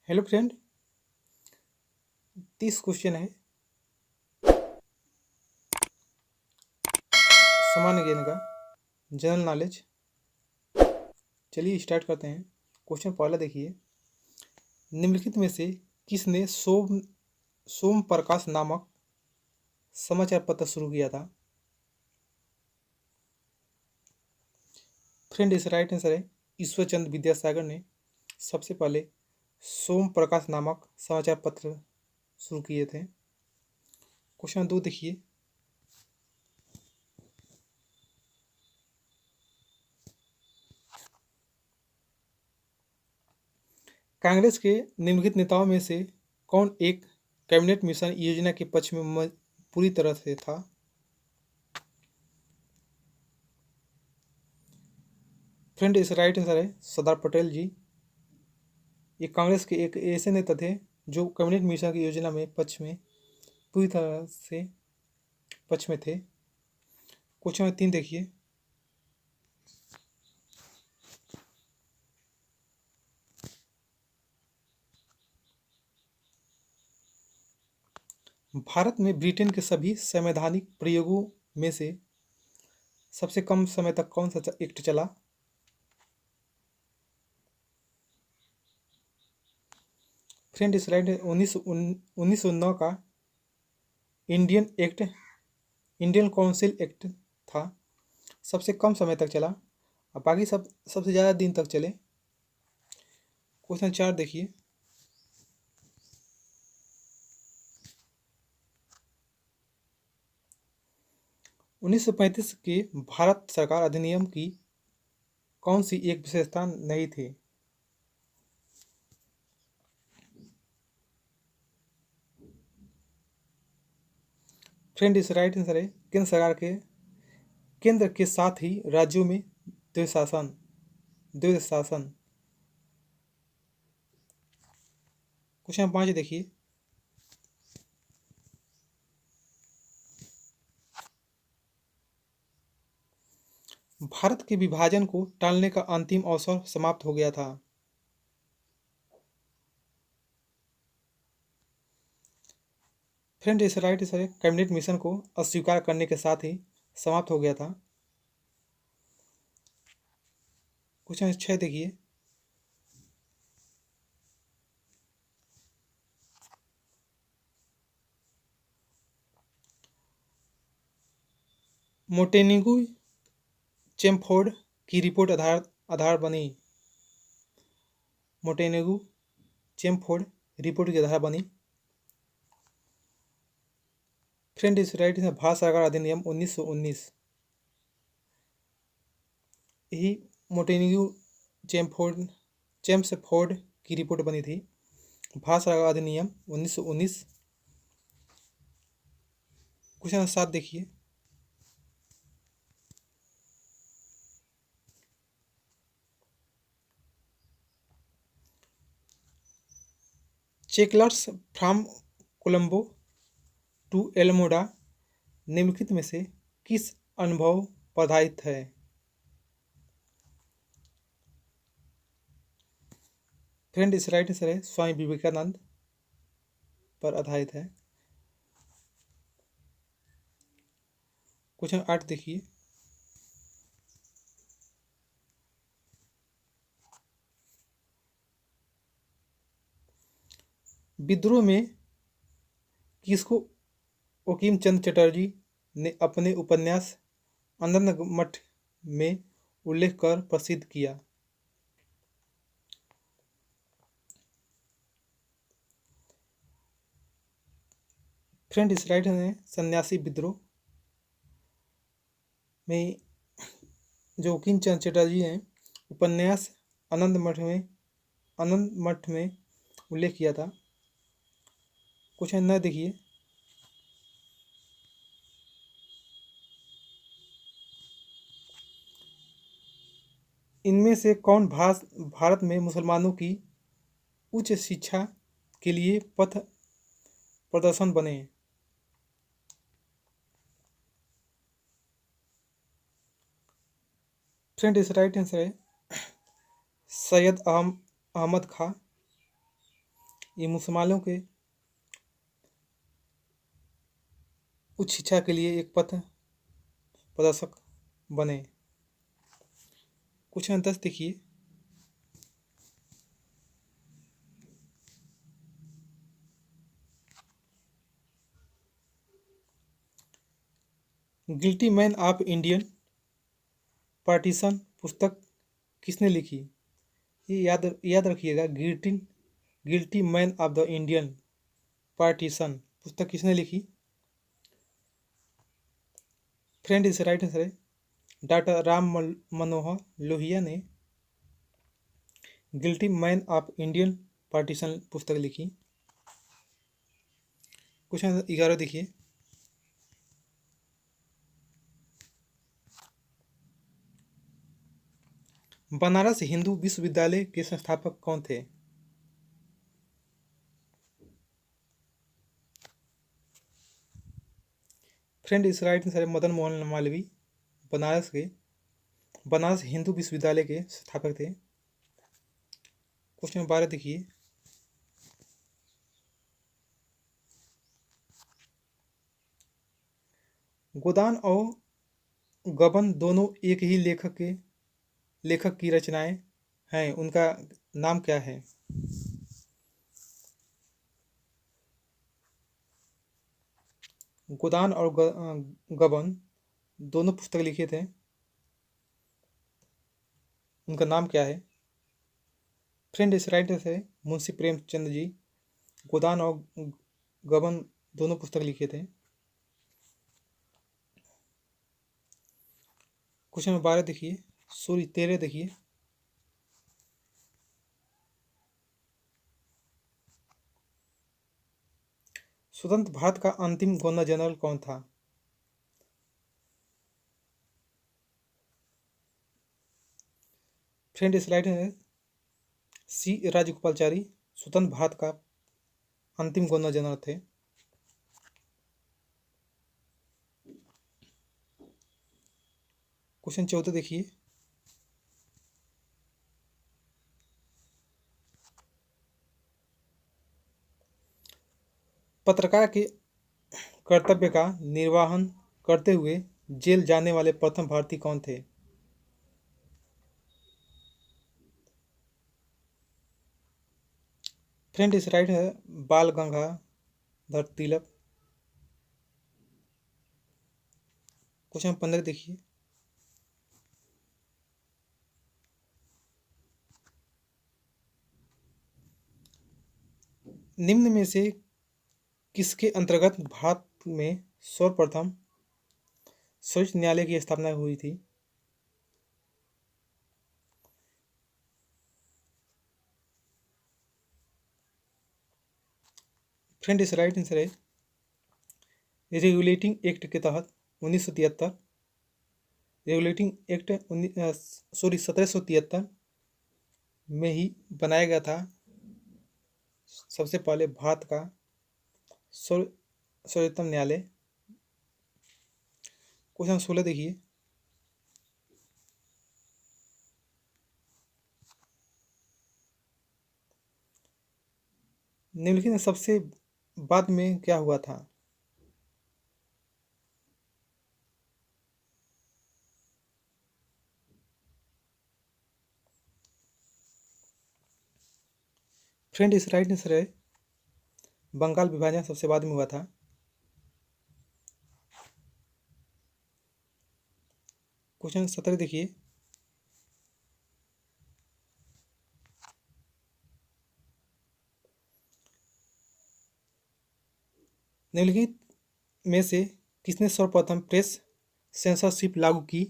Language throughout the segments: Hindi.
Hello friend. 30 क्वेश्चन है सामान्य ज्ञान का, जनरल नॉलेज। चलिए स्टार्ट करते हैं। क्वेश्चन पहला देखिए, निम्नलिखित में से किसने सोम प्रकाश नामक समाचार पत्र शुरू किया था? फ्रेंड, इस राइट आंसर है ईश्वर चंद्र विद्यासागर ने सबसे पहले सोम प्रकाश नामक समाचार पत्र शुरू किए थे। क्वेश्चन 2 देखिए, कांग्रेस के निम्नलिखित नेताओं में से कौन एक कैबिनेट मिशन योजना के पक्ष में पूरी तरह से था? फ्रेंड, इस राइट आंसर है सरदार पटेल जी। ये कांग्रेस के एक ऐसे नेता थे जो कैबिनेट मिशन की योजना में पक्ष में पूरी तरह से पक्ष में थे। क्वेश्चन 3 देखिए, भारत में ब्रिटेन के सभी संवैधानिक प्रयोगों में से सबसे कम समय तक कौन सा एक्ट चला? फ्रेंड, इस राइट 1909 का Indian act, Indian council act था। सबसे कम समय तक चला और बाकी सब सबसे ज़्यादा दिन तक चले। क्वेश्चन 4 देखिए, 1935 के भारत सरकार अधिनियम की कौन सी एक विशेषता नहीं थी? फ्रेंड, इस राइट आंसर है केंद्र के साथ ही राज्यों में द्वैध शासन। क्वेश्चन 5 देखिए, भारत के विभाजन को टालने का अंतिम अवसर समाप्त हो गया था। फ्रेंड, इस राइट आंसर है कैबिनेट मिशन को अस्वीकार करने के साथ ही समाप्त हो गया था। क्वेश्चन 6 देखिए, मोंटेनेग्रो चेमफोर्ड की रिपोर्ट आधार बनी। मोंटेनेग्रो चेमफोर्ड रिपोर्ट के आधार बनी। फ्रेंड, इस राइट आंसर भारत सरकार अधिनियम 1919। यही मोंटेनेग्रो चेम्सफोर्ड की रिपोर्ट बनी थी। भारत सरकार अधिनियम 1919। क्वेश्चन 7 देखिए, चेकलर्स फ्रॉम कोलंबो टू एल्मोडा निम्नलिखित में से किस अनुभव पर आधारित है? फ्रेंड, इस राइट आंसर है स्वामी विवेकानंद पर आधारित है। क्वेश्चन 8 देखिए, विद्रोह में किसको बंकिम चंद्र चटर्जी ने अपने उपन्यास आनंद मठ में उल्लेख कर प्रसिद्ध किया? फ्रेंड, इस राइट है सन्यासी विद्रोह में जो बंकिम चंद्र चटर्जी हैं उपन्यास आनंद मठ में उल्लेख किया था। क्वेश्चन 9 देखिए, इनमें से कौन भारत में मुसलमानों की उच्च शिक्षा के लिए पथ प्रदर्शन बने? फ्रेंड, इस राइट आंसर है सैयद अहमद खां। ये मुसलमानों के उच्च शिक्षा के लिए एक पथ प्रदर्शक बने। क्वेश्चन 10 देखिए, guilty man of Indian partition पुस्तक किसने लिखी? ये याद रखिएगा, guilty man of the Indian partition पुस्तक किसने लिखी? फ्रेंड इस राइट आंसर है डॉक्टर राम मनोहर लोहिया ने guilty man of Indian partition पुस्तक लिखी। क्वेश्चन 11 देखिए, बनारस हिंदू विश्वविद्यालय के संस्थापक कौन थे? फ्रेंड इस राइट आंसर है मदन मोहन मालवीय बनारस हिंदू विश्वविद्यालय के संस्थापक थे। क्वेश्चन 12 देखिए, गोदान और गबन दोनों एक ही लेखक की रचनाएं हैं, उनका नाम क्या है? गोदान और गबन दोनों पुस्तक लिखे थे, उनका नाम क्या है? फ्रेंड इस राइट आंसर है मुंशी प्रेमचंद जी गोदान और गबन दोनों पुस्तक लिखे थे। क्वेश्चन 12 देखिए, 13 देखिए, स्वतंत्र भारत का अंतिम गवर्नर जनरल कौन था? फ्रेंड इस राइट है सी राजगोपालचारी स्वतंत्र भारत का अंतिम गवर्नर जनरल थे। क्वेश्चन 14 देखिए, पत्रकार के कर्तव्य का निर्वहन करते हुए जेल जाने वाले प्रथम भारतीय कौन थे? फ्रेंड इस राइट है बाल गंगाधर तिलक। क्वेश्चन 15 देखिए, निम्न में से किसके अंतर्गत भारत में सर्वप्रथम सर्वोच्च न्यायालय की स्थापना हुई थी? फ्रेंड इस राइट आंसर है रेगुलेटिंग एक्ट के तहत 1973 रेगुलेटिंग एक्ट 1773 में ही बनाया गया था सबसे पहले भारत का सर्वोच्चतम न्यायालय। क्वेश्चन 16 देखिए, निम्नलिखित में सबसे बाद में क्या हुआ था? फ्रेंड इस राइट आंसर है बंगाल विभाजन सबसे बाद में हुआ था। क्वेश्चन 17 देखिए, निम्नलिखित में से किसने सर्वप्रथम प्रेस सेंसरशिप लागू की?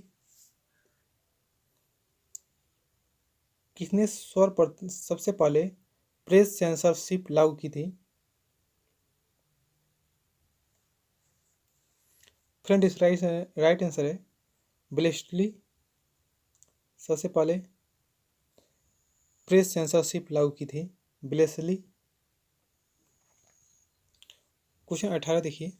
किसने सबसे पहले प्रेस सेंसरशिप लागू की थी? फ्रेंड इस राइट आंसर है ब्लेस्ली सबसे पहले प्रेस सेंसरशिप लागू की थी ब्लेस्ली। क्वेश्चन 18 देखिए,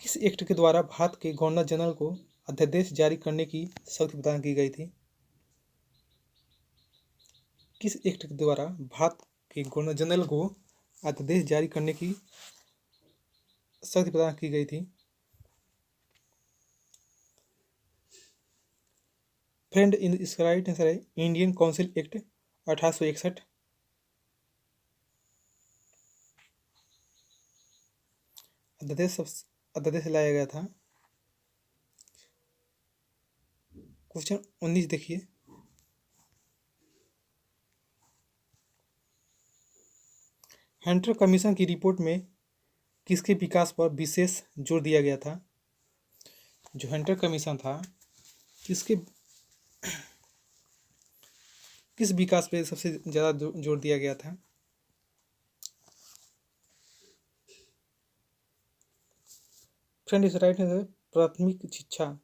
किस एक्ट के द्वारा भारत के गवर्नर जनरल को अध्यादेश जारी करने की शक्ति प्रदान की गई थी? किस एक्ट के द्वारा भारत के गवर्नर जनरल को अध्यादेश जारी करने की शक्ति प्रदान की गई थी? फ्रेंड, इसका राइट आंसर है इंडियन काउंसिल एक्ट 1861। अध्यादेश लाया गया था। क्वेश्चन 19 देखिए। हंटर कमीशन की रिपोर्ट में किसके विकास पर विशेष जोर दिया गया था? जो हंटर कमीशन था किसके किस विकास पे सबसे ज़्यादा जोर दिया गया था? फ्रेंड, इस राइट आंसर प्राथमिक शिक्षा,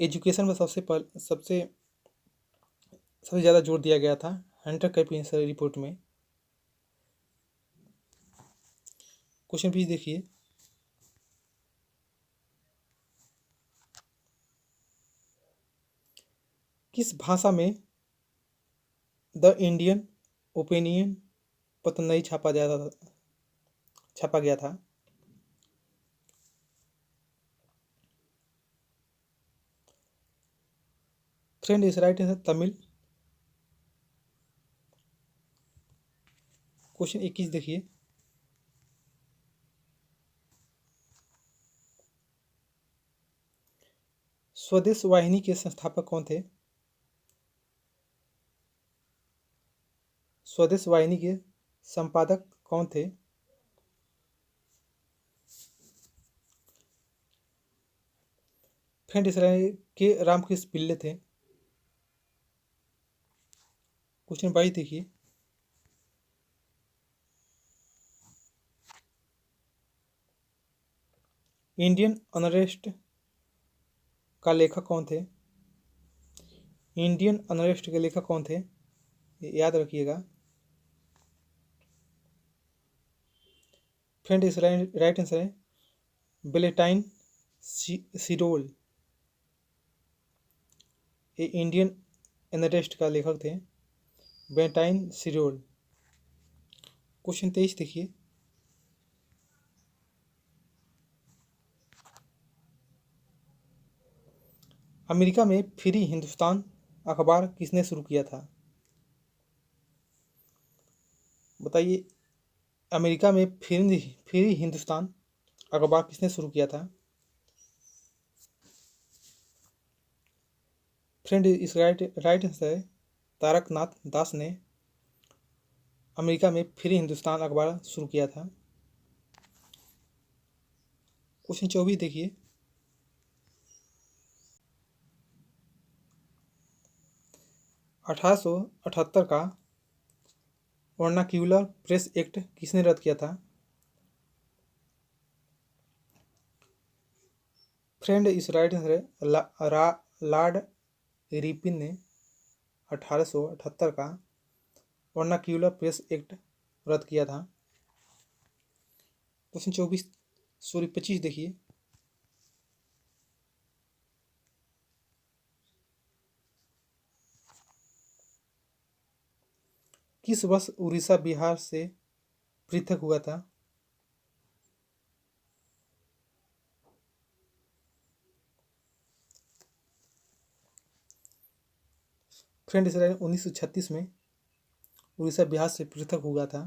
एजुकेशन में सबसे ज़्यादा जोर दिया गया था हंटर कमीशन रिपोर्ट में। क्वेश्चन 20 देखिए। किस भाषा में द इंडियन ओपिनियन पत्र नहीं छापा गया था? फ्रेंड, इस राइट आंसर तमिल। क्वेश्चन 21 देखिए। स्वदेश वाहिनी के संस्थापक कौन थे? स्वदेश वाहिनी के संपादक कौन थे? फ्रेंड, इस के रामकृष्ण पिल्ले थे। क्वेश्चन 22 देखिए। इंडियन अनरेस्ट का लेखक कौन थे? इंडियन अनरेस्ट के लेखक कौन थे? याद रखिएगा। फ्रेंड, इस राइट आंसर है वेलेंटाइन सिरोल। ये इंडियन अनरेस्ट का लेखक थे वेलेंटाइन सिरोल। क्वेश्चन 23 देखिए। अमेरिका में फ्री हिंदुस्तान अखबार किसने शुरू किया था? बताइए, अमेरिका में फ्री हिंदुस्तान अखबार किसने शुरू किया था? फ्रेंड, इस राइट आंसर है तारकनाथ दास ने अमेरिका में फ्री हिंदुस्तान अखबार शुरू किया था। क्वेश्चन 24 देखिए। अठारह सौ अठहत्तर का वर्नाक्यूलर प्रेस एक्ट किसने रद्द किया था? फ्रेंड, इस राइट आंसर है लॉर्ड रिपिन ने 1878 का वर्नाक्यूलर प्रेस एक्ट रद्द किया था। क्वेश्चन 25 देखिए। किस वर्ष उड़ीसा बिहार से पृथक हुआ था? फ्रेंड, इस राइट 1936 में उड़ीसा बिहार से पृथक हुआ था।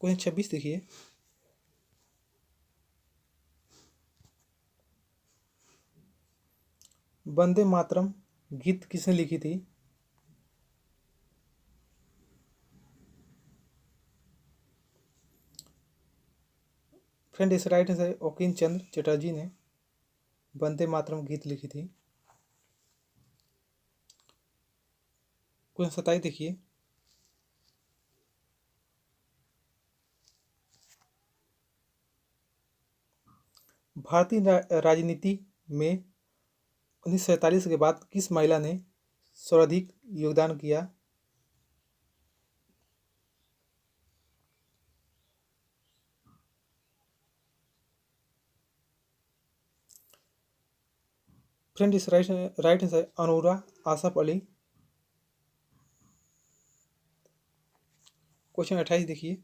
क्वेश्चन 26 देखिए। वंदे मातरम गीत किसने लिखी थी? फ्रेंड, इस राइट आंसर है बंकिम चंद्र चटर्जी ने वंदे मातरम गीत लिखी थी। क्वेश्चन 27 देखिए। भारतीय राजनीति में 1947 के बाद किस महिला ने सर्वाधिक योगदान किया? फ्रेंड इस राइट आंसर अनूरा आसफ अली। क्वेश्चन 28 देखिए।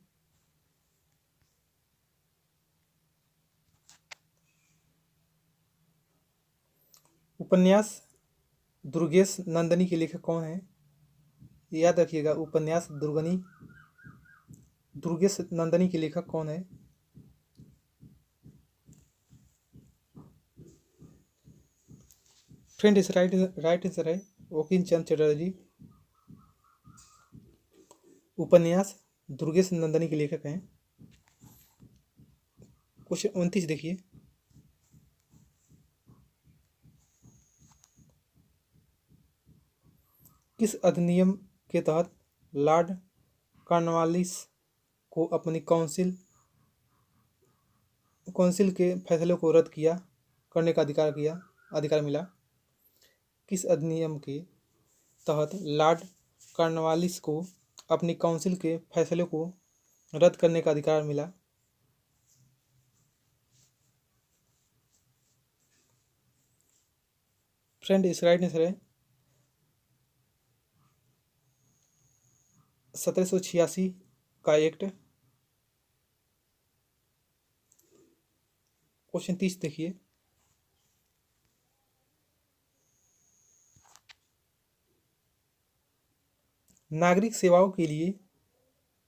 उपन्यास दुर्गेश नंदनी के लेखक कौन है? याद रखिएगा, उपन्यास दुर्गेश नंदनी के लेखक कौन है? फ्रेंड इस राइट आंसर है वकीम चंद चटर्जी। उपन्यास दुर्गेश नंदनी के लेखक हैं। क्वेश्चन 29 देखिए। किस अधिनियम के तहत लॉर्ड कॉर्नवालिस को अपनी काउंसिल के फैसलों को रद्द करने का अधिकार मिला? किस अधिनियम के तहत लॉर्ड कॉर्नवालिस को अपनी काउंसिल के फैसलों को रद्द करने का अधिकार मिला? फ्रेंड इस राइट आंसर है 1786 का एक्ट। क्वेश्चन 30 देखिए। नागरिक सेवाओं के लिए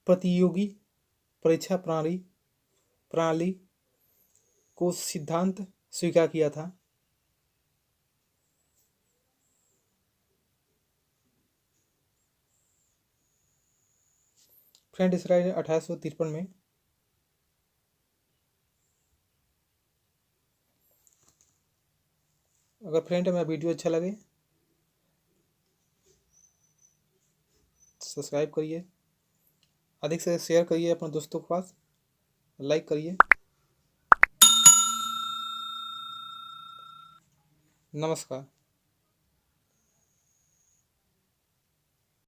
प्रतियोगी परीक्षा प्रणाली को सिद्धांत स्वीकार किया था? फ्रेंड इस राइट 1853 में। अगर फ्रेंड मेरा वीडियो अच्छा लगे सब्सक्राइब करिए, अधिक से शेयर करिए अपने दोस्तों के पास, लाइक करिए। नमस्कार।